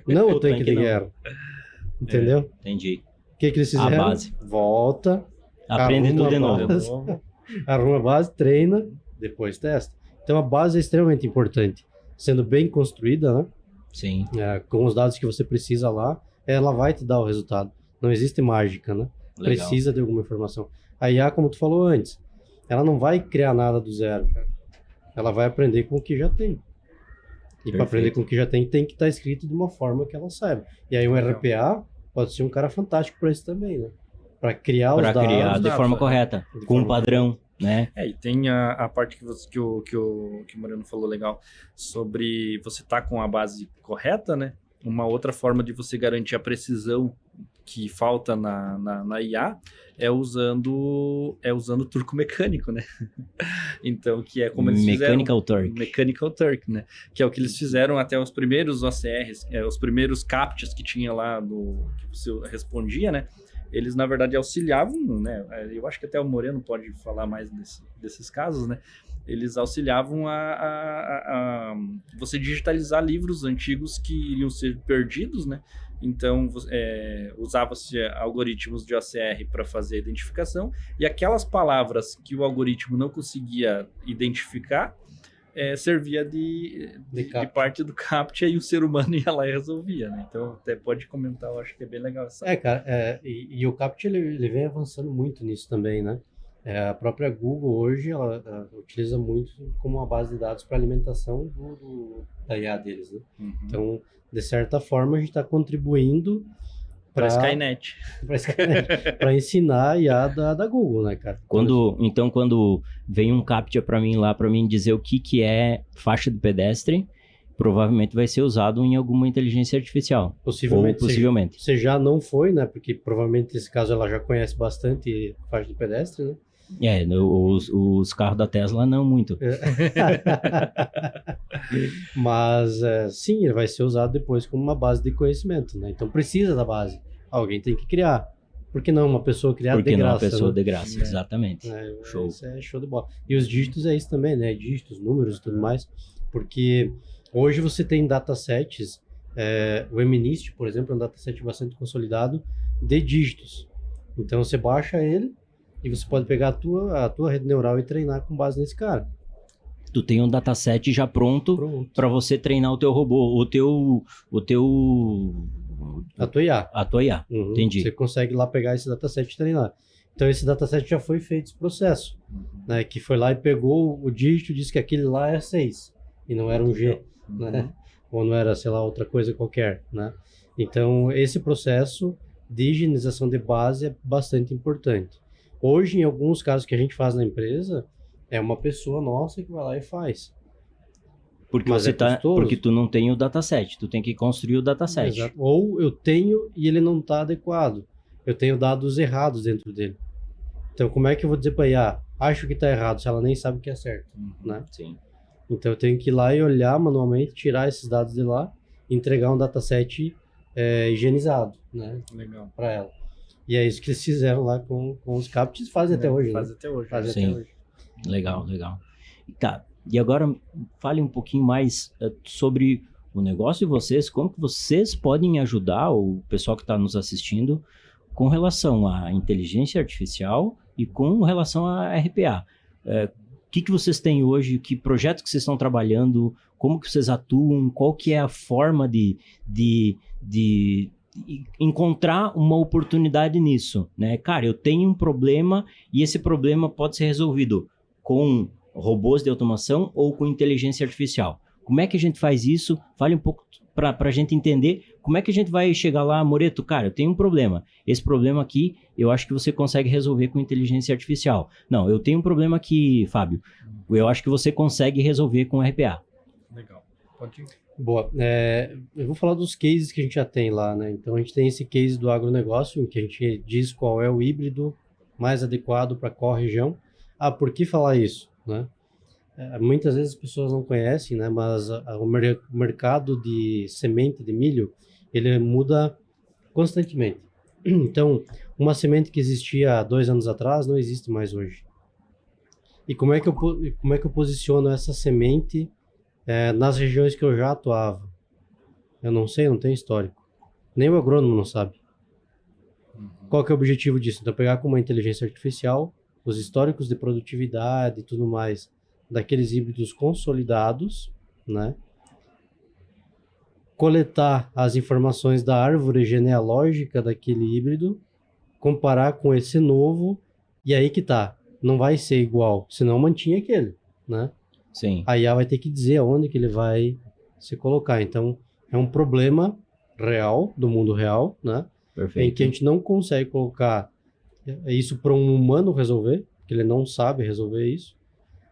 Não o tanque de guerra. Entendeu? Entendi. O que eles fizeram? A base. Volta. Aprende tudo de novo. Arruma a base, treina, depois testa. Então a base é extremamente importante. Sendo bem construída, né? Sim. Com os dados que você precisa lá, ela vai te dar o resultado. Não existe mágica, né? Legal. Precisa de alguma informação. A IA, como tu falou antes, ela não vai criar nada do zero, cara. Ela vai aprender com o que já tem. E para aprender com o que já tem que estar escrito de uma forma que ela saiba. E aí um RPA pode ser um cara fantástico para isso também, né? Para criar os dados. Para criar de forma correta, com um padrão, né? E tem a parte que o Mariano falou legal sobre você estar com a base correta, né? Uma outra forma de você garantir a precisão que falta na IA é usando turco mecânico, né? Então, que é como eles Mechanical fizeram... Turk. Mechanical Turk, né? Que é o que eles fizeram até os primeiros OCRs, os primeiros CAPTCHAs que tinha lá, que você respondia, né? Eles, na verdade, auxiliavam, né? Eu acho que até o Moreno pode falar mais desses casos, né? Eles auxiliavam a você digitalizar livros antigos que iriam ser perdidos, né? Então, usava-se algoritmos de OCR para fazer a identificação, e aquelas palavras que o algoritmo não conseguia identificar, servia de parte do CAPTCHA, e o ser humano ia lá e resolvia, né? Então, até pode comentar, eu acho que é bem legal essa. Cara, e o CAPTCHA ele vem avançando muito nisso também, né? A própria Google hoje, ela utiliza muito como uma base de dados para alimentação da IA deles, né? Uhum. Então, de certa forma, a gente está contribuindo para Skynet. Para ensinar a IA da Google, né, cara? Quando vem um CAPTCHA para mim lá, para mim dizer o que é faixa de pedestre, provavelmente vai ser usado em alguma inteligência artificial. Possivelmente. Você já não foi, né? Porque provavelmente nesse caso ela já conhece bastante faixa de pedestre, né? Os carros da Tesla não muito. Mas sim, ele vai ser usado depois como uma base de conhecimento, né? Então precisa da base. Alguém tem que criar. Por que não uma pessoa criar de graça? Por que não uma pessoa de graça, exatamente. Show. Isso é show de bola. E os dígitos é isso também, né? Dígitos, números e tudo mais. Porque hoje você tem datasets, o MNIST, por exemplo, é um dataset bastante consolidado de dígitos. Então você baixa ele e você pode pegar a tua rede neural e treinar com base nesse cara. Tu tem um dataset já pronto. Para você treinar o teu robô, a tua IA. A tua IA, entendi. Você consegue lá pegar esse dataset e treinar. Então esse dataset já foi feito esse processo, né? Que foi lá e pegou o dígito e disse que aquele lá é 6 e não era um G, né? Ou não era, sei lá, outra coisa qualquer, né? Então esse processo de higienização de base é bastante importante. Hoje, em alguns casos que a gente faz na empresa, é uma pessoa nossa que vai lá e faz. Porque tu não tem o dataset, tu tem que construir o dataset. Exato. Ou eu tenho e ele não está adequado. Eu tenho dados errados dentro dele. Então, como é que eu vou dizer para a IA, acho que está errado, se ela nem sabe o que é certo, né? Sim. Então, eu tenho que ir lá e olhar manualmente, tirar esses dados de lá, entregar um dataset higienizado, né? Legal. Para ela. E é isso que eles fizeram lá com os CAPTCHAs, fazem até hoje. Fazem até hoje. Fazem até hoje. Legal. Tá, e agora fale um pouquinho mais sobre o negócio de vocês, como que vocês podem ajudar o pessoal que está nos assistindo com relação à inteligência artificial e com relação à RPA. O que vocês têm hoje, que projetos que vocês estão trabalhando, como que vocês atuam, qual que é a forma de encontrar uma oportunidade nisso, né? Cara, eu tenho um problema e esse problema pode ser resolvido com robôs de automação ou com inteligência artificial. Como é que a gente faz isso? Fale um pouco para a gente entender como é que a gente vai chegar lá, Moreto, cara, eu tenho um problema. Esse problema aqui, eu acho que você consegue resolver com inteligência artificial. Não, eu tenho um problema aqui, Fábio. Eu acho que você consegue resolver com RPA. Legal. Pode ir. Boa. Eu vou falar dos cases que a gente já tem lá, né? Então, a gente tem esse case do agronegócio, em que a gente diz qual é o híbrido mais adequado para qual região. Por que falar isso, né? Muitas vezes as pessoas não conhecem, né? Mas o mercado de semente de milho, ele muda constantemente. Então, uma semente que existia há 2 anos atrás não existe mais hoje. E como é que eu posiciono essa semente nas regiões que eu já atuava? Eu não sei, não tenho histórico. Nem o agrônomo não sabe. Qual que é o objetivo disso? Então, pegar com uma inteligência artificial os históricos de produtividade e tudo mais daqueles híbridos consolidados, né? Coletar as informações da árvore genealógica daquele híbrido, comparar com esse novo, e aí que tá, não vai ser igual, senão mantinha aquele, né? Sim. A IA vai ter que dizer aonde que ele vai se colocar. Então, é um problema real, do mundo real, né? Perfeito. Em que a gente não consegue colocar isso para um humano resolver, porque ele não sabe resolver isso,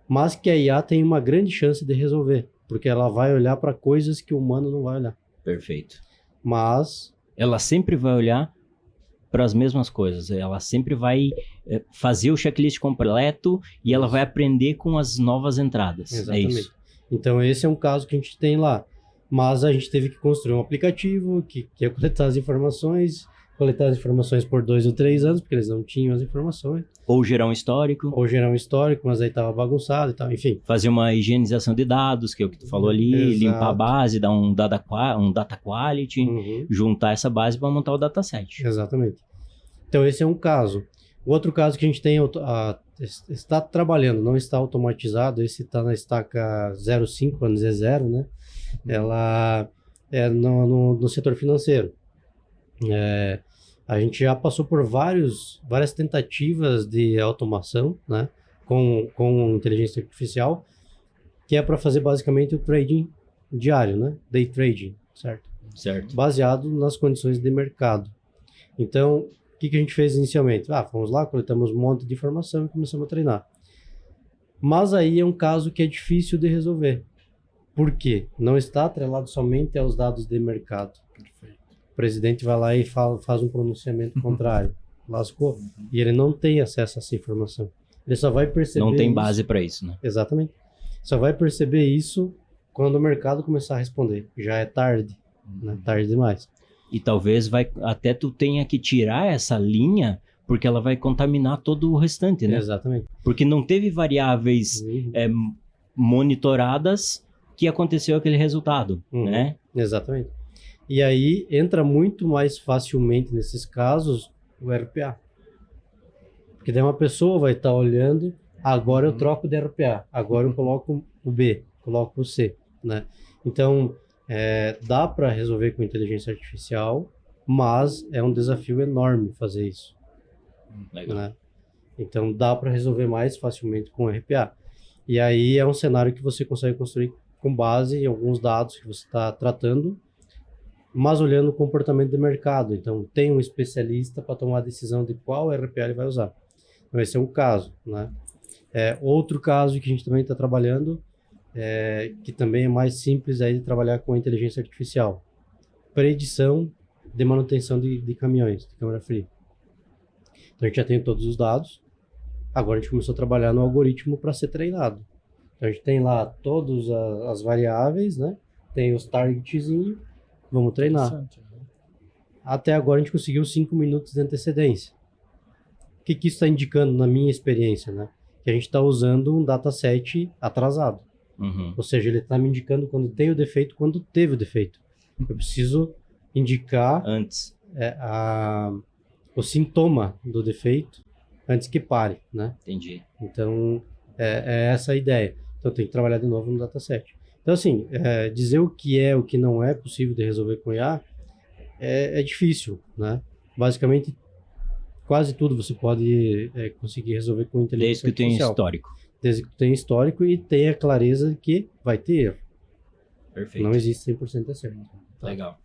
mas que a IA tem uma grande chance de resolver, porque ela vai olhar para coisas que o humano não vai olhar. Perfeito. Mas Ela sempre vai olhar para as mesmas coisas. Ela sempre vai fazer o checklist completo e ela vai aprender com as novas entradas. exatamente. É isso. Então, esse é um caso que a gente tem lá. Mas a gente teve que construir um aplicativo que ia coletar as informações por 2 ou 3 anos, porque eles não tinham as informações. Ou gerar um histórico. Ou gerar um histórico, mas aí estava bagunçado e tal, enfim. Fazer uma higienização de dados, que é o que tu falou ali. Exato. Limpar a base, dar um data quality, Uhum. juntar essa base para montar o dataset. Exatamente. Então, esse é um caso. O outro caso que a gente tem está trabalhando, não está automatizado, esse está na estaca 05, vamos dizer 0, né? Ela é no setor financeiro. A gente já passou por várias tentativas de automação, né? Com inteligência artificial, que é para fazer basicamente o trading diário, né? Day trading, certo? Certo. Baseado nas condições de mercado. Então, o que a gente fez inicialmente? Fomos lá, coletamos um monte de informação e começamos a treinar. Mas aí é um caso que é difícil de resolver. Por quê? Não está atrelado somente aos dados de mercado. Perfeito. O presidente vai lá e faz um pronunciamento contrário. Lascou. E ele não tem acesso a essa informação. Ele só vai perceber Não tem isso. base para isso, né? Exatamente. Só vai perceber isso quando o mercado começar a responder. Já é tarde, né? Tarde demais. E talvez até tu tenha que tirar essa linha, porque ela vai contaminar todo o restante, né? Exatamente. Porque não teve variáveis monitoradas que aconteceu aquele resultado, Uhum. né? Exatamente. E aí entra muito mais facilmente nesses casos o RPA. Porque daí uma pessoa vai estar olhando, agora eu troco de RPA, agora eu coloco o B, coloco o C, né? Então, dá para resolver com inteligência artificial, mas é um desafio enorme fazer isso. Legal. Né? Então, dá para resolver mais facilmente com RPA. E aí é um cenário que você consegue construir com base em alguns dados que você está tratando, mas olhando o comportamento de mercado. Então, tem um especialista para tomar a decisão de qual RPA ele vai usar. Então, esse é um caso, né? Outro caso que a gente também está trabalhando, que também é mais simples aí de trabalhar com inteligência artificial. Predição de manutenção de caminhões, de câmara fria. Então, a gente já tem todos os dados. Agora, a gente começou a trabalhar no algoritmo para ser treinado. Então, a gente tem lá todas as variáveis, né? Tem os targetzinhos. Vamos treinar. Até agora, a gente conseguiu 5 minutos de antecedência. O que isso está indicando na minha experiência, né? Que a gente está usando um dataset atrasado. Uhum. Ou seja, ele está me indicando quando tem o defeito, quando teve o defeito. Eu preciso indicar Antes. o sintoma do defeito antes que pare, né? Entendi. Então, é essa a ideia. Então, tem que trabalhar de novo no dataset. Então, assim, dizer o que não é possível de resolver com IA é difícil, né? Basicamente, quase tudo você pode conseguir resolver com inteligência Desde que tenha artificial. histórico. Desde que tenha histórico e tenha clareza de que vai ter erro. Perfeito. Não existe 100% acerto. Legal.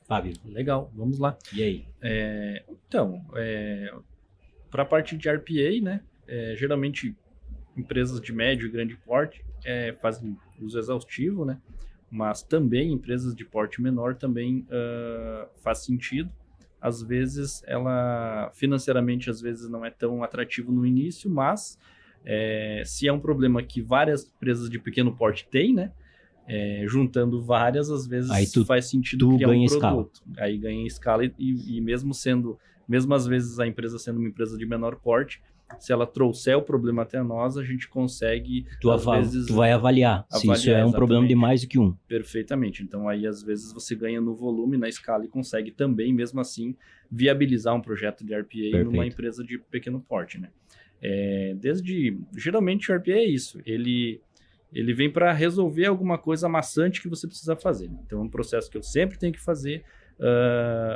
Fábio, Legal, vamos lá. e aí? Então, para a parte de RPA, né? Geralmente empresas de médio e grande porte fazem uso exaustivo, né? Mas também empresas de porte menor também faz sentido. Às vezes, financeiramente, às vezes não é tão atrativo no início, mas se é um problema que várias empresas de pequeno porte têm, né? Juntando várias, às vezes Aí faz sentido criar ganha um produto. Aí ganha escala e mesmo sendo mesmo às vezes a empresa sendo uma empresa de menor porte, se ela trouxer o problema até nós, a gente consegue, Tu vai avaliar se isso é um problema de mais do que um. Perfeitamente. Então, aí, às vezes, você ganha no volume, na escala, e consegue também, mesmo assim, viabilizar um projeto de RPA numa empresa de pequeno porte, né? Geralmente, o RPA é isso. Ele vem para resolver alguma coisa maçante que você precisa fazer. Então, é um processo que eu sempre tenho que fazer.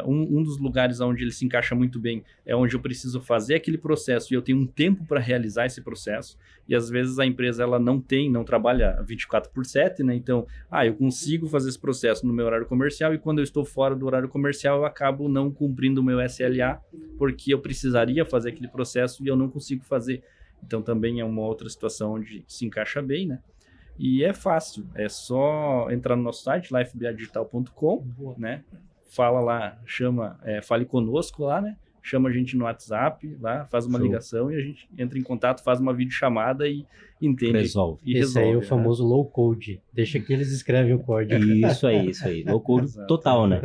Um dos lugares onde ele se encaixa muito bem é onde eu preciso fazer aquele processo e eu tenho um tempo para realizar esse processo, e às vezes a empresa ela não trabalha 24/7, né? Então, eu consigo fazer esse processo no meu horário comercial, e quando eu estou fora do horário comercial eu acabo não cumprindo o meu SLA, porque eu precisaria fazer aquele processo e eu não consigo fazer. Então também é uma outra situação onde se encaixa bem, né? E é fácil, é só entrar no nosso site, fbadigital.com, né? Fala lá, fale conosco lá, né? Chama a gente no WhatsApp lá, faz uma ligação e a gente entra em contato, faz uma videochamada e entende. Resolve. Esse aí é o famoso low code. Deixa que eles escrevem o código. Isso aí. Low code total, né?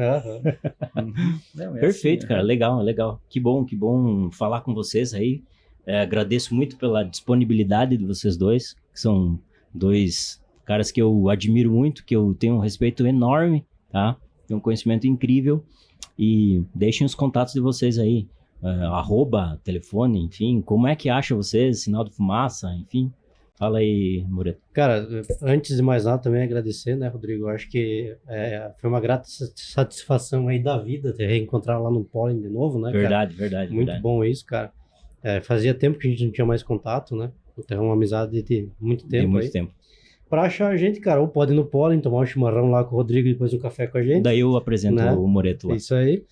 Perfeito, assim, cara. Legal. Que bom falar com vocês aí. Agradeço muito pela disponibilidade de vocês dois, que são dois caras que eu admiro muito, que eu tenho um respeito enorme, tá? Tem um conhecimento incrível, e deixem os contatos de vocês aí, arroba, telefone, enfim, como é que acha vocês, Sinal de Fumaça, enfim, fala aí, Moreto. Cara, antes de mais nada também agradecer, né, Rodrigo, eu acho que foi uma grata satisfação aí da vida, ter reencontrar lá no Pollen de novo, né, verdade. Muito bom isso, cara. Fazia tempo que a gente não tinha mais contato, né, então é uma amizade de muito tempo Pra achar a gente, cara, ou pode ir no Pollen, tomar um chimarrão lá com o Rodrigo e depois um café com a gente. Daí eu apresento, né, o Moreto lá. Isso aí.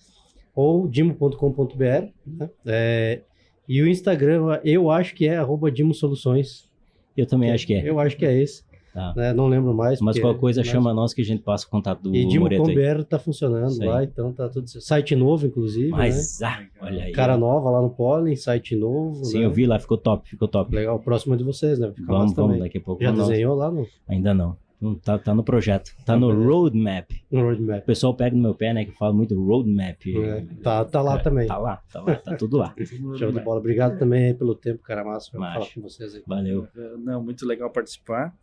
Ou dimo.com.br, né? E o Instagram, eu acho que é @dimosoluções. Eu também acho que é. Eu acho que é esse. Tá. Né? Não lembro mais. Mas qualquer coisa chama nós que a gente passa o contato do Moreto aí. E Dimo.com.br tá funcionando lá, então tá tudo certo. Site novo, inclusive, mas, olha aí. Cara nova lá no Pollen, site novo. Sim, né? eu vi lá, ficou top. Legal, próximo de vocês, né? Vamos, daqui a pouco. Já desenhou lá? Não? Ainda não. Tá no projeto. Tá no roadmap. O pessoal pega no meu pé, né? Que fala muito roadmap. Tá lá também. Tá tudo lá. Show de bola. Obrigado também aí pelo tempo, cara. Massa pra falar com vocês aí. Valeu. Muito legal participar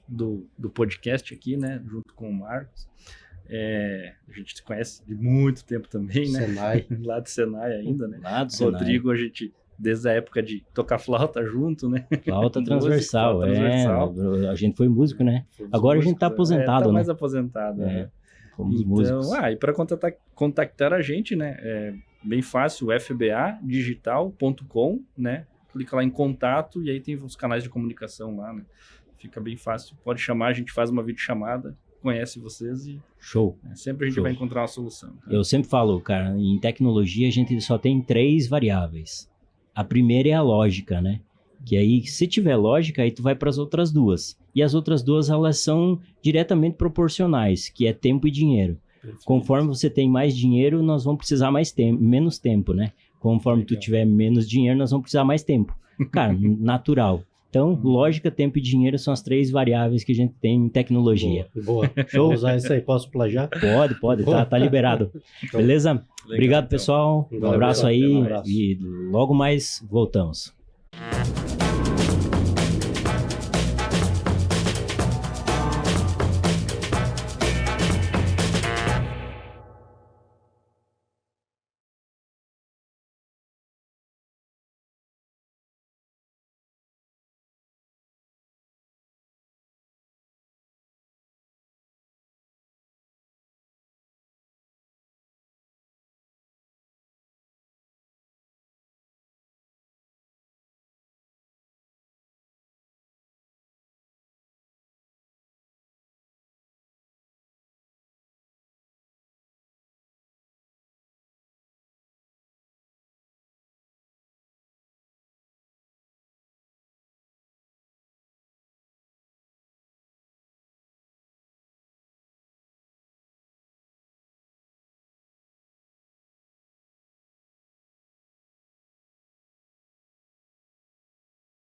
do podcast aqui, né? Junto com o Marcos. A gente se conhece de muito tempo também, né? Senai. Lá do Senai ainda, né? Lá do Senai. Rodrigo, a gente... Desde a época de tocar flauta junto, né? Flauta transversal, a gente foi músico, né? Agora a gente tá aposentado, tá né? mais aposentado, né? Fomos músicos. E para contactar a gente, né? É bem fácil, fbadigital.com, né? Clica lá em contato e aí tem os canais de comunicação lá, né? Fica bem fácil. Pode chamar, a gente faz uma videochamada, conhece vocês e... Show. Sempre a gente vai encontrar uma solução. Cara. Eu sempre falo, cara, em tecnologia a gente só tem 3 variáveis. A primeira é a lógica, né? Que aí, se tiver lógica, aí tu vai para as outras 2. E as outras 2, elas são diretamente proporcionais, que é tempo e dinheiro. Perfeito. Conforme você tem mais dinheiro, nós vamos precisar menos tempo, né? Conforme tu tiver menos dinheiro, nós vamos precisar mais tempo. Cara, natural. Então, lógica, tempo e dinheiro são as 3 variáveis que a gente tem em tecnologia. Boa. Show. Vou usar isso aí. Posso plagiar? Pode. Tá liberado. Beleza? Legal, obrigado, pessoal. Um abraço aí. E logo mais voltamos.